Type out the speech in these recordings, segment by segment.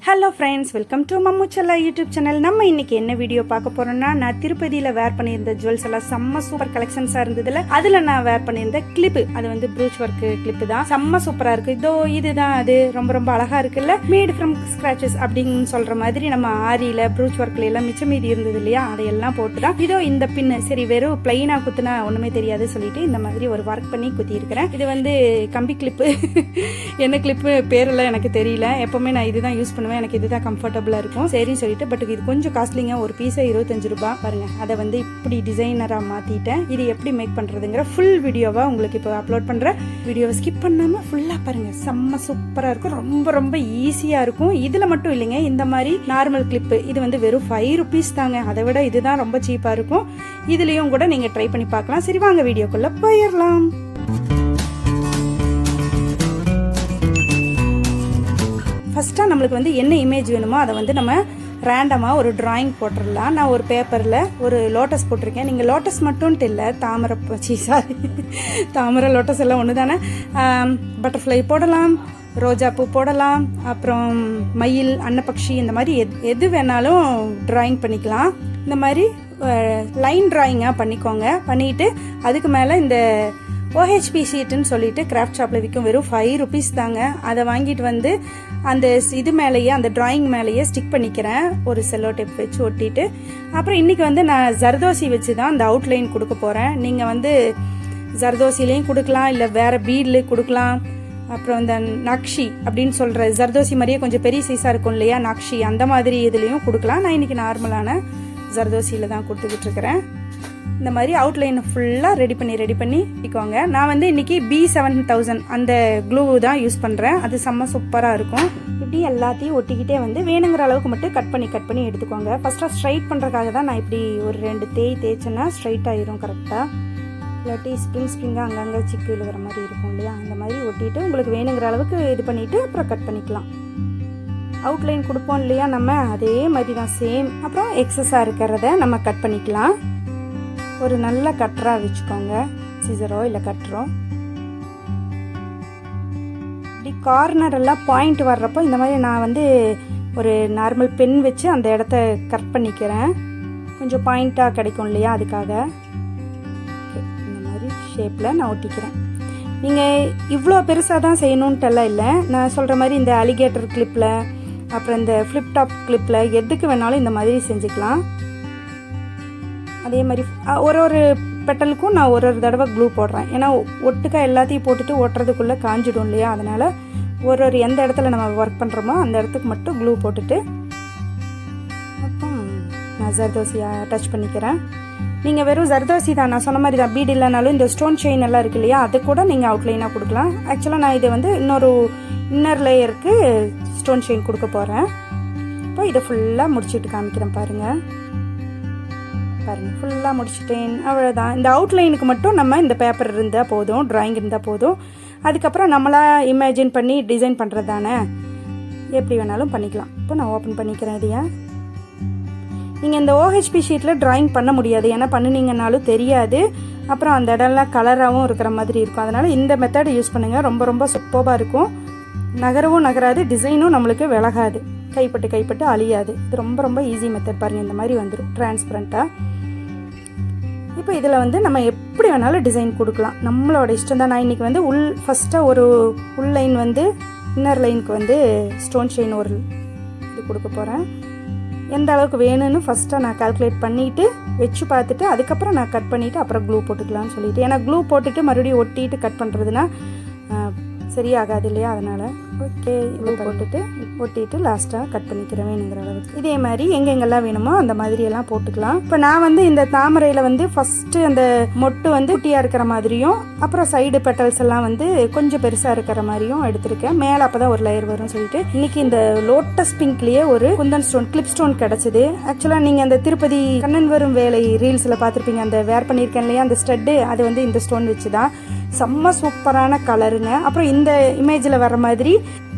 Hello friends, welcome to Mammuchalla YouTube channel. நம்ம இன்னைக்கு என்ன வீடியோ பார்க்க போறோம்னா, நான் திருப்பதியில் வேர் பண்ணியிருந்த ஜுவல்ஸ் எல்லாம் செம்ம சூப்பர் கலெக்ஷன்ஸாக இருந்ததுல அதில் நான் வேர் பண்ணியிருந்த கிளிப்பு, அது வந்து ப்ரூச் ஒர்க் கிளிப்பு தான். செம்ம சூப்பராக இருக்கு. இதோ இதுதான் அது, ரொம்ப ரொம்ப அழகா இருக்குல்ல. மேட் ஃப்ரம் ஸ்கிராச்சஸ் அப்படின்னு சொல்ற மாதிரி நம்ம ஆரியில ப்ரூச் ஒர்க்ல எல்லாம் மிச்சம் மீதி இருந்தது இல்லையா, அதையெல்லாம் போட்டு தான் இதோ இந்த பின்னு. சரி, வெறும் பிளைனா குத்துனா ஒண்ணுமே தெரியாது சொல்லிட்டு இந்த மாதிரி ஒரு ஒர்க் பண்ணி குத்தி இருக்கிறேன். இது வந்து கம்பி கிளிப்பு. என்ன கிளிப்பு பேரெல்லாம் எனக்கு தெரியல. எப்பவுமே நான் இதுதான் யூஸ் பண்ணுவேன், எனக்கு இதுதான் கம்ஃபர்டபுளா இருக்கும் சரின்னு சொல்லிட்டு. பட் இது கொஞ்சம் காஸ்ட்லிங்க, ஒரு பீஸே 25 ரூபாய். பாருங்க, அதை வந்து இப்படி டிசைனரா மாத்திட்டேன். இது எப்படி மேக் பண்றதுங்கிற ஃபுல் வீடியோவா உங்களுக்கு இப்போ அப்லோட் பண்ற. வீடியோவை ஸ்கிப் பண்ணாம ஃபுல்லா பாருங்க. செம்ம சூப்பரா இருக்கும், ரொம்ப ரொம்ப ஈஸியா இருக்கும். இதுல மட்டும் இல்லைங்க, இந்த மாதிரி நார்மல் கிளிப்பு இது வந்து வெறும் 5 rupees தாங்க. அதை விட இதுதான் ரொம்ப சீப்பா இருக்கும். இதுலயும் கூட நீங்க ட்ரை பண்ணி பார்க்கலாம். சரி, வாங்க வீடியோக்குள்ள போயிடலாம். ஃபர்ஸ்டா நம்மளுக்கு வந்து என்ன இமேஜ் வேணுமோ அதை வந்து நம்ம ரேண்டமாக ஒரு டிராயிங் போட்டுடலாம். நான் ஒரு பேப்பரில் ஒரு லோட்டஸ் போட்டிருக்கேன். நீங்கள் லோட்டஸ் மட்டும்ட்டு இல்லை, தாமரை லோட்டஸ் எல்லாம் ஒன்று தானே. பட்டர்ஃப்ளை போடலாம், ரோஜா பூ போடலாம், அப்புறம் மயில், அன்னப்பக்ஷி, இந்த மாதிரி எது வேணாலும் டிராயிங் பண்ணிக்கலாம். இந்த மாதிரி லைன் டிராயிங்காக பண்ணிக்கோங்க. பண்ணிட்டு அதுக்கு மேலே இந்த OHP ஷீட்டுன்னு சொல்லிட்டு கிராஃப்ட் ஷாப்பில் விற்கும், வெறும் 5 rupees தாங்க. அதை வாங்கிட்டு வந்து அந்த இது மேலேயே, அந்த டிராயிங் மேலேயே ஸ்டிக் பண்ணிக்கிறேன், ஒரு செல்லோ டேப் வச்சு ஒட்டிட்டு. அப்புறம் இன்னைக்கு வந்து நான் ஜர்தோசி வச்சு தான் அந்த அவுட்லைன் கொடுக்க போகிறேன். நீங்கள் வந்து ஜர்தோசிலையும் கொடுக்கலாம், இல்லை வேற பீட்லேயும் கொடுக்கலாம். அப்புறம் இந்த நக்ஷி அப்படின்னு சொல்கிற ஜர்தோசி மாதிரியே கொஞ்சம் பெரிய சைஸாக இருக்கும் இல்லையா, நக்ஷி, அந்த மாதிரி இதுலேயும் கொடுக்கலாம். நான் இன்னைக்கு நார்மலான ஜர்தோசியில் தான் கொடுத்துக்கிட்டு இருக்கிறேன். இந்த மாதிரி அவுட்லைனை ஃபுல்லாக ரெடி பண்ணி பண்ணிக்கோங்க. நான் வந்து இன்னைக்கு B7000 அந்த க்ளூ தான் யூஸ் பண்ணுறேன். அது செம்ம சூப்பராக இருக்கும். இப்படி எல்லாத்தையும் ஒட்டிக்கிட்டே வந்து வேணுங்கிற அளவுக்கு மட்டும் கட் பண்ணி எடுத்துக்கோங்க. ஃபர்ஸ்ட்டாக ஸ்ட்ரைட் பண்ணுறதுக்காக தான் நான் இப்படி ஒரு 2 தேய்ச்சேன்னா ஸ்ட்ரைட் ஆயிரும் கரெக்டாக. இல்லாட்டி ஸ்ப்ரிங்காக அங்கங்கே சிக்கு விழுகிற மாதிரி இருக்கும் இல்லையா, அந்த மாதிரி ஒட்டிட்டு உங்களுக்கு வேணுங்கிற அளவுக்கு இது பண்ணிவிட்டு அப்புறம் கட் பண்ணிக்கலாம். அவுட்லைன் கொடுப்போம் இல்லையா நம்ம, அதே மாதிரி தான் சேம். அப்புறம் எக்ஸஸாக இருக்கிறத நம்ம கட் பண்ணிக்கலாம். ஒரு நல்ல கட்டரா வச்சுக்கோங்க, சிசரோ இல்லை கட்டரோ. இப்படி கார்னர் எல்லாம் பாயிண்ட் வர்றப்போ இந்த மாதிரி நான் வந்து ஒரு நார்மல் பென் வச்சு அந்த இடத்த கட் பண்ணிக்கிறேன். கொஞ்சம் பாயிண்டாக கிடைக்கும் இல்லையா, அதுக்காக இந்த மாதிரி ஷேப்பில் நான் ஒட்டிக்கிறேன். நீங்கள் இவ்வளோ பெருசாக தான் செய்யணுன்ட்டெல்லாம் இல்லை. நான் சொல்கிற மாதிரி இந்த அலிகேட்டர் கிளிப்பில், அப்புறம் இந்த ஃப்ளிப் டாப் கிளிப்பில், எதுக்கு வேணாலும் இந்த மாதிரி செஞ்சுக்கலாம். அதே மாதிரி ஒரு பெட்டலுக்கும் நான் ஒரு தடவை க்ளூ போடுறேன். ஏன்னா ஒட்டுக்கா எல்லாத்தையும் போட்டுட்டு ஒட்டுறதுக்குள்ளே காஞ்சிடும் இல்லையா, அதனால் எந்த இடத்துல நம்ம ஒர்க் பண்ணுறோமோ அந்த இடத்துக்கு மட்டும் க்ளூ போட்டுட்டு அப்புறம் நான் ஜர்தோசியை அட்டாச் பண்ணிக்கிறேன். நீங்கள் வெறும் ஜர்தோசி தான், நான் சொன்ன மாதிரி தான், பீட் இல்லைனாலும் இந்த ஸ்டோன் செயின் எல்லாம் இருக்கு இல்லையா, அது கூட நீங்கள் அவுட்லைனாக கொடுக்கலாம். ஆக்சுவலாக நான் இதை வந்து இன்னர் லேயருக்கு ஸ்டோன் செயின் கொடுக்க போகிறேன். இப்போ இதை ஃபுல்லாக முடிச்சுட்டு காமிக்கிறேன் பாருங்கள். ஃபுல்லாக முடிச்சுட்டேன், அவ்வளோதான். இந்த அவுட்லைனுக்கு மட்டும் நம்ம இந்த பேப்பர் இருந்தால் போதும், டிராயிங் இருந்தால் போதும். அதுக்கப்புறம் நம்மளா இமேஜின் பண்ணி டிசைன் பண்ணுறது தானே, எப்படி வேணாலும் பண்ணிக்கலாம். இப்போ நான் ஓப்பன் பண்ணிக்கிறேன் இதையா. நீங்கள் இந்த OHP ஷீட்டில் டிராயிங் பண்ண முடியாது, ஏன்னா பண்ணினீங்கன்னாலும் தெரியாது. அப்புறம் அந்த இடம்லாம் கலராகவும் இருக்கிற மாதிரி இருக்கும். அதனால் இந்த மெத்தடை யூஸ் பண்ணுங்கள், ரொம்ப ரொம்ப சூப்பராக இருக்கும். நகரவும் நகராது, டிசைனும் நம்மளுக்கு விலகாது, கைப்பட்டு அழியாது. இது ரொம்ப ரொம்ப ஈஸி மெத்தட். பாருங்கள், இந்த மாதிரி வந்துடும் டிரான்ஸ்பரண்ட்டாக. இப்போ இதில் வந்து நம்ம எப்படி வேணாலும் டிசைன் கொடுக்கலாம், நம்மளோட இஷ்டம் தான். நான் இன்றைக்கி வந்து ஃபஸ்ட்டாக ஒரு உள் லைன் வந்து இன்னர் லைனுக்கு வந்து ஸ்டோன் செயின் ஒரு இது கொடுக்க போகிறேன். எந்த அளவுக்கு வேணும்னு ஃபஸ்ட்டாக நான் கால்குலேட் பண்ணிவிட்டு வச்சு பார்த்துட்டு அதுக்கப்புறம் நான் கட் பண்ணிவிட்டு அப்புறம் க்ளூ போட்டுக்கலாம்னு சொல்லிட்டு. ஏன்னா க்ளூ போட்டுட்டு மறுபடியும் ஒட்டிட்டு கட் பண்ணுறதுனா சரியாகாது இல்லையா, அதனால் ஓகே இவ்வளோ போட்டுட்டு ஒட்டிட்டு லாஸ்ட்டாக கட் பண்ணிக்கிறேன் வேணுங்கிற அளவுக்கு. இதே மாதிரி எங்கெங்கெல்லாம் வேணுமோ அந்த மாதிரி எல்லாம் போட்டுக்கலாம். இப்போ நான் வந்து இந்த தாமரையில் வந்து ஃபஸ்ட்டு அந்த மொட்டு வந்து குட்டியாக இருக்கிற மாதிரியும், அப்புறம் சைடு பெட்டல்ஸ் எல்லாம் வந்து கொஞ்சம் பெருசாக இருக்கிற மாதிரியும் எடுத்திருக்கேன். மேலே அப்போ தான் ஒரு லேயர் வரும்னு சொல்லிட்டு இன்னைக்கு இந்த லோட்டஸ் பிங்க்லேயே ஒரு குந்தன் ஸ்டோன் கிளிப் ஸ்டோன் கிடச்சிது. ஆக்சுவலாக நீங்கள் அந்த திருப்பதி கண்ணன் வரும் வேலை ரீல்ஸில் பார்த்துருப்பீங்க, அந்த வேர் பண்ணியிருக்கேன் இல்லையா, அந்த ஸ்டட்டு, அது வந்து இந்த ஸ்டோன் வச்சு தான். செம்ம சூப்பரான கலருங்க. அப்புறம் இந்த இமேஜில் வர மாதிரி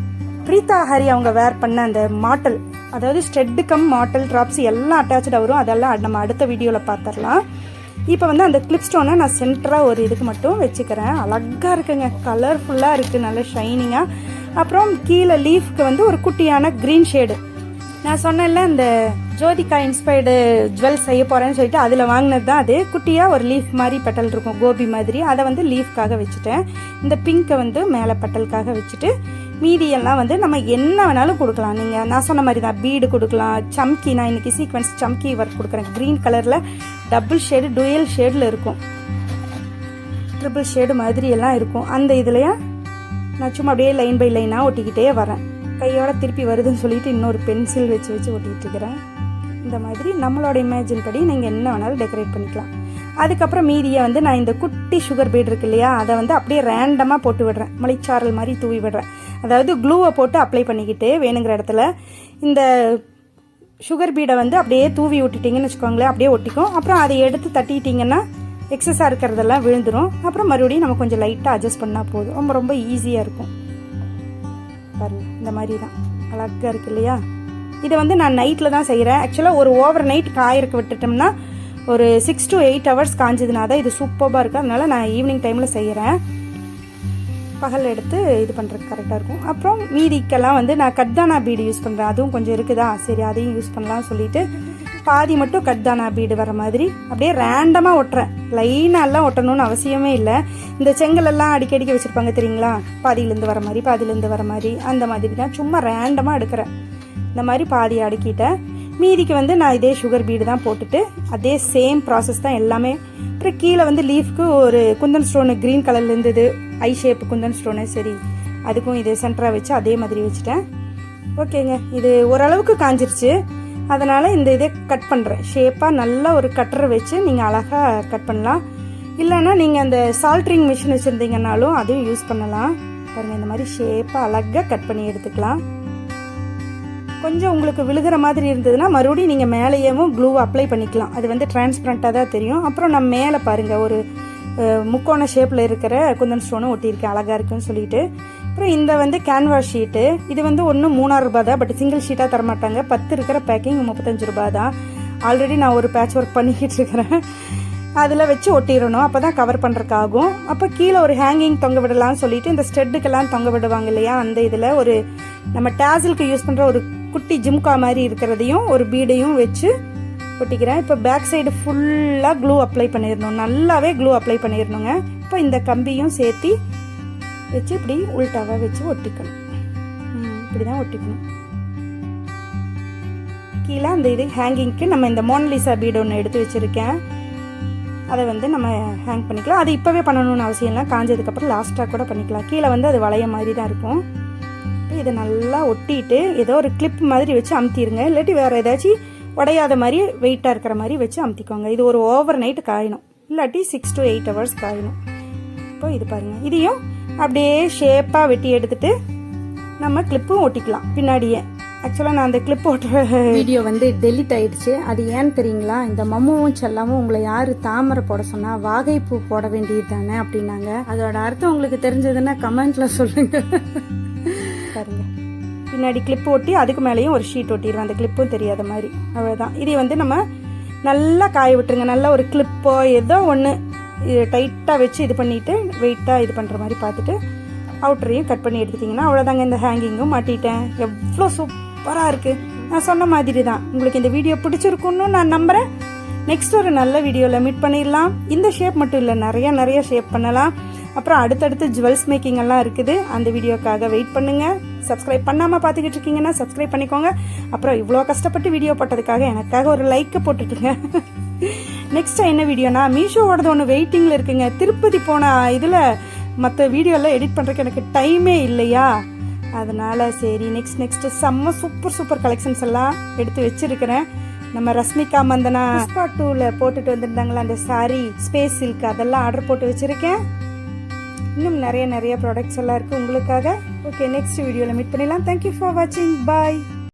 பிரீதா ஹரி அவங்க வேர் பண்ண அந்த மாட்டல், அதாவது ஸ்டெட்டு கம் மாட்டல் ட்ராப்ஸ் எல்லாம் அட்டாச்சாக வரும். அதெல்லாம் நம்ம அடுத்த வீடியோவில் பார்த்துடலாம். இப்போ வந்து அந்த கிளிப் ஸ்டோனை நான் சென்டராக ஒரு இதுக்கு மட்டும் வச்சுக்கிறேன். அழகாக இருக்குங்க, கலர்ஃபுல்லாக இருக்குது, நல்ல ஷைனிங்காக. அப்புறம் கீழே லீஃப்க்கு வந்து ஒரு குட்டியான க்ரீன் ஷேடு. நான் சொன்னேன்ல இந்த ஜோதிகா இன்ஸ்பயர்டு ஜுவல்ஸ் செய்ய போகிறேன்னு சொல்லிட்டு அதில் வாங்கினது தான் அது. குட்டியாக ஒரு லீஃப் மாதிரி பெட்டல் இருக்கும், கோபி மாதிரி. அதை வந்து லீஃப்காக வச்சுட்டேன். இந்த பிங்கை வந்து மேலே பெட்டலுக்காக வச்சுட்டு மீதியெல்லாம் வந்து நம்ம என்ன வேணாலும் கொடுக்கலாம். நீங்கள் நான் சொன்ன மாதிரி தான் பீடு கொடுக்கலாம், சம்கி. நான் இன்றைக்கி சீக்வன்ஸ் சம்கி ஒர்க் கொடுக்குறேன். க்ரீன் கலரில் டபுள் ஷேடு டுயல் ஷேடில் இருக்கும், ட்ரிபிள் ஷேடு மாதிரி எல்லாம் இருக்கும். அந்த இதுலையா நான் சும்மா அப்படியே லைன் பை லைனாக ஒட்டிக்கிட்டே வரேன். கையோட திருப்பி வருதுன்னு சொல்லிட்டு இன்னொரு பென்சில் வச்சு ஒட்டிகிட்டு இருக்கிறேன். இந்த மாதிரி நம்மளோட இமேஜின் படி நீங்கள் என்ன வேணாலும் டெக்கரேட் பண்ணிக்கலாம். அதுக்கப்புறம் மீதியை வந்து நான் இந்த குட்டி சுகர் பீட் இருக்கு இல்லையா, அதை வந்து அப்படியே ரேண்டமாக போட்டு விடுறேன், மலைச்சாரல் மாதிரி தூவி விடுறேன். அதாவது க்ளூவை போட்டு அப்ளை பண்ணிக்கிட்டு வேணுங்கிற இடத்துல இந்த சுகர் பீடை வந்து அப்படியே தூவி விட்டுட்டிங்கன்னு வச்சுக்கோங்களேன், அப்படியே ஒட்டிக்கும். அப்புறம் அதை எடுத்து தட்டிட்டிங்கன்னா எக்ஸஸாக இருக்கிறதெல்லாம் விழுந்துடும். அப்புறம் மறுபடியும் நம்ம கொஞ்சம் லைட்டாக அட்ஜஸ்ட் பண்ணால் போதும். ரொம்ப ரொம்ப ஈஸியாக இருக்கும். பாருங்கள், இந்த மாதிரி தான் அழகாக இருக்கு இல்லையா. இதை வந்து நான் நைட்டில் தான் செய்கிறேன். ஆக்சுவலாக ஒரு ஓவர் நைட் காயறக்க விட்டுட்டோம்னா ஒரு 6 to 8 hours காஞ்சதுனா தான் இது சூப்பராக இருக்குது. அதனால நான் ஈவினிங் டைமில் செய்கிறேன். பகல் எடுத்து இது பண்ணுறதுக்கு கரெக்டாக இருக்கும். அப்புறம் மீதிக்கெல்லாம் வந்து நான் கட்தானா பீடு யூஸ் பண்ணுறேன். அதுவும் கொஞ்சம் இருக்குதா, சரி அதையும் யூஸ் பண்ணலாம்னு சொல்லிட்டு பாதி மட்டும் கட்தானா பீடு வர மாதிரி அப்படியே ரேண்டமாக ஒட்டுறேன். லைனாலாம் ஒட்டணும்னு அவசியமே இல்லை. இந்த செங்கலெல்லாம் அடிக்கடிக்க வச்சுருப்பாங்க தெரியுங்களா, பாதியிலேருந்து வர மாதிரி பாதியிலேருந்து வர மாதிரி, அந்த மாதிரி தான் சும்மா ரேண்டமாக எடுக்கிறேன். இந்த மாதிரி பாதி அடுக்கிட்டேன். மீதிக்கு வந்து நான் இதே சுகர் பீடு தான் போட்டுட்டு அதே சேம் ப்ராசஸ் தான் எல்லாமே. அப்புறம் கீழே வந்து லீஃப்க்கு ஒரு குந்தன் ஸ்டோனு க்ரீன் கலரில் இருந்தது, ஐ ஷேப் குந்தன் ஸ்டோனு. சரி, அதுக்கும் இது சென்டராக வச்சு அதே மாதிரி வச்சுட்டேன். ஓகேங்க, இது ஓரளவுக்கு காஞ்சிருச்சு. அதனால் இந்த இதே கட் பண்ணுறேன். ஷேப்பாக நல்லா ஒரு கட்டரை வச்சு நீங்கள் அழகாக கட் பண்ணலாம். இல்லைன்னா நீங்கள் அந்த சால்ட்ரிங் மிஷின் வச்சுருந்தீங்கன்னாலும் அதையும் யூஸ் பண்ணலாம். பாருங்கள், இந்த மாதிரி ஷேப்பாக அழகாக கட் பண்ணி எடுத்துக்கலாம். கொஞ்சம் உங்களுக்கு விழுகிற மாதிரி இருந்ததுன்னா மறுபடியும் நீங்கள் மேலேயேவும் க்ளூ அப்ளை பண்ணிக்கலாம். அது வந்து டிரான்ஸ்பரண்ட்டாக தான் தெரியும். அப்புறம் நான் மேலே பாருங்கள் ஒரு முக்கோண ஷேப்பில் இருக்கிற குந்தன் ஸ்டோனும் ஒட்டியிருக்கேன், அழகாக இருக்குன்னு சொல்லிட்டு. அப்புறம் இந்த வந்து கேன்வாஸ் ஷீட்டு. இது வந்து ஒன்று 3,000 ரூபா தான், பட் சிங்கிள் ஷீட்டாக தரமாட்டாங்க. 10 இருக்கிற பேக்கிங் 35 ரூபா தான். ஆல்ரெடி நான் ஒரு பேட்ச் ஒர்க் பண்ணிக்கிட்டு இருக்கிறேன். அதில் வச்சு ஒட்டிடணும், அப்போ தான் கவர் பண்ணுறதுக்கு ஆகும். அப்போ கீழே ஒரு ஹேங்கிங் தொங்க விடலாம்னு சொல்லிட்டு இந்த ஸ்டெட்டுக்கெல்லாம் தொங்க விடுவாங்க இல்லையா, அந்த இதில் ஒரு நம்ம டேசலுக்கு யூஸ் பண்ணுற ஒரு குட்டி ஜிம்கா மாதிரி இருக்கிறதையும் ஒரு பீடையும் வச்சு ஒட்டிக்கிறேன். இப்போ பேக் சைடு ஃபுல்லாக க்ளூ அப்ளை பண்ணிடணும், நல்லாவே க்ளூ அப்ளை பண்ணிடணுங்க. இப்போ இந்த கம்பியும் சேர்த்து வச்சு இப்படி உள்டாவாக வச்சு ஒட்டிக்கணும். இப்படி தான் ஒட்டிக்கணும். கீழே அந்த இது ஹேங்கிங்க்கு நம்ம இந்த மோனலிசா பீடு ஒன்று எடுத்து வச்சுருக்கேன், அதை வந்து நம்ம ஹேங் பண்ணிக்கலாம். அது இப்போவே பண்ணணும்னு அவசியம் இல்லை, காஞ்சதுக்கப்புறம் லாஸ்ட்டாக கூட பண்ணிக்கலாம். கீழே வந்து அது வளைய மாதிரி தான் இருக்கும். இதை நல்லா ஒட்டிட்டு ஏதோ ஒரு கிளிப் மாதிரி வச்சு அமுத்திடுங்க. இல்லாட்டி வேறு ஏதாச்சும் உடையாத மாதிரி வெயிட்டாக இருக்கிற மாதிரி வச்சு அமுத்திக்கோங்க. இது ஒரு ஓவர் நைட்டு காயணும், இல்லாட்டி 6 to 8 hours காயணும். இப்போ இது பாருங்கள், இதையும் அப்படியே ஷேப்பாக வெட்டி எடுத்துட்டு நம்ம கிளிப்பும் ஒட்டிக்கலாம் பின்னாடியே. ஆக்சுவலாக நான் அந்த கிளிப் ஓட்டுற வீடியோ வந்து டெலிட் ஆயிடுச்சு. அது ஏன்னு தெரியுங்களா, இந்த மம்முவும் செல்லாமும் உங்களை யார் தாமரை போட சொன்னால் வாகைப்பூ போட வேண்டியது தானே அப்படின்னாங்க. அதோட அர்த்தம் உங்களுக்கு தெரிஞ்சதுன்னா கமெண்ட்டில் சொல்லுங்கள். பாருங்க, பின்னாடி கிளிப் ஒட்டி அதுக்கு மேலேயும் ஒரு ஷீட் ஒட்டிடுவேன், அந்த கிளிப்பும் தெரியாத மாதிரி. அவ்வளோதான். இதை வந்து நம்ம நல்லா காய விட்டுருங்க. நல்லா ஒரு கிளிப்போ ஏதோ ஒன்று டைட்டாக வச்சு இது பண்ணிவிட்டு வெயிட்டாக இது பண்ணுற மாதிரி பார்த்துட்டு அவுட்டரையும் கட் பண்ணி எடுத்துட்டிங்கன்னா அவ்வளோதாங்க. இந்த ஹேங்கிங்கும் மாட்டிட்டேன். எவ்வளோ சூப்பராக இருக்குது. நான் சொன்ன மாதிரி தான். உங்களுக்கு இந்த வீடியோ பிடிச்சிருக்குன்னு நான் நம்புகிறேன். நெக்ஸ்ட் ஒரு நல்ல வீடியோவில் மீட் பண்ணிடலாம். இந்த ஷேப் மட்டும் இல்லை, நிறைய ஷேப் பண்ணலாம். அப்புறம் அடுத்தடுத்து ஜுவல்ஸ் மேக்கிங் எல்லாம் இருக்குது. அந்த வீடியோக்காக வெயிட் பண்ணுங்கள். சப்ஸ்கிரைப் பண்ணாமல் பார்த்துக்கிட்டு இருக்கீங்கன்னா சப்ஸ்கிரைப் பண்ணிக்கோங்க. அப்புறம் இவ்வளோ கஷ்டப்பட்டு வீடியோ போட்டதுக்காக எனக்காக ஒரு லைக்கை போட்டுட்டுங்க. நெக்ஸ்ட்டு என்ன வீடியோனா, மீஷோவோடது ஒன்று வெயிட்டிங்கில் இருக்குங்க. திருப்பதி போன இதில் மற்ற வீடியோலாம் எடிட் பண்ணுறதுக்கு எனக்கு டைமே இல்லையா, அதனால் சரி நெக்ஸ்ட்டு செம்ம சூப்பர் கலெக்ஷன்ஸ் எல்லாம் எடுத்து வச்சுருக்கிறேன். நம்ம ரஷ்மிகா மந்தனா புஷ்பா 2ல போட்டுட்டு வந்திருந்தாங்களா அந்த சாரி ஸ்பேஸ் சில்க், அதெல்லாம் ஆர்டர் போட்டு வச்சுருக்கேன். இன்னும் நிறைய ப்ராடக்ட்ஸ் எல்லாம் இருக்குது உங்களுக்காக. ஓகே, நெக்ஸ்ட் வீடியோவில் மீட் பண்ணிடலாம். தேங்க்யூ ஃபார் வாட்சிங். பாய்.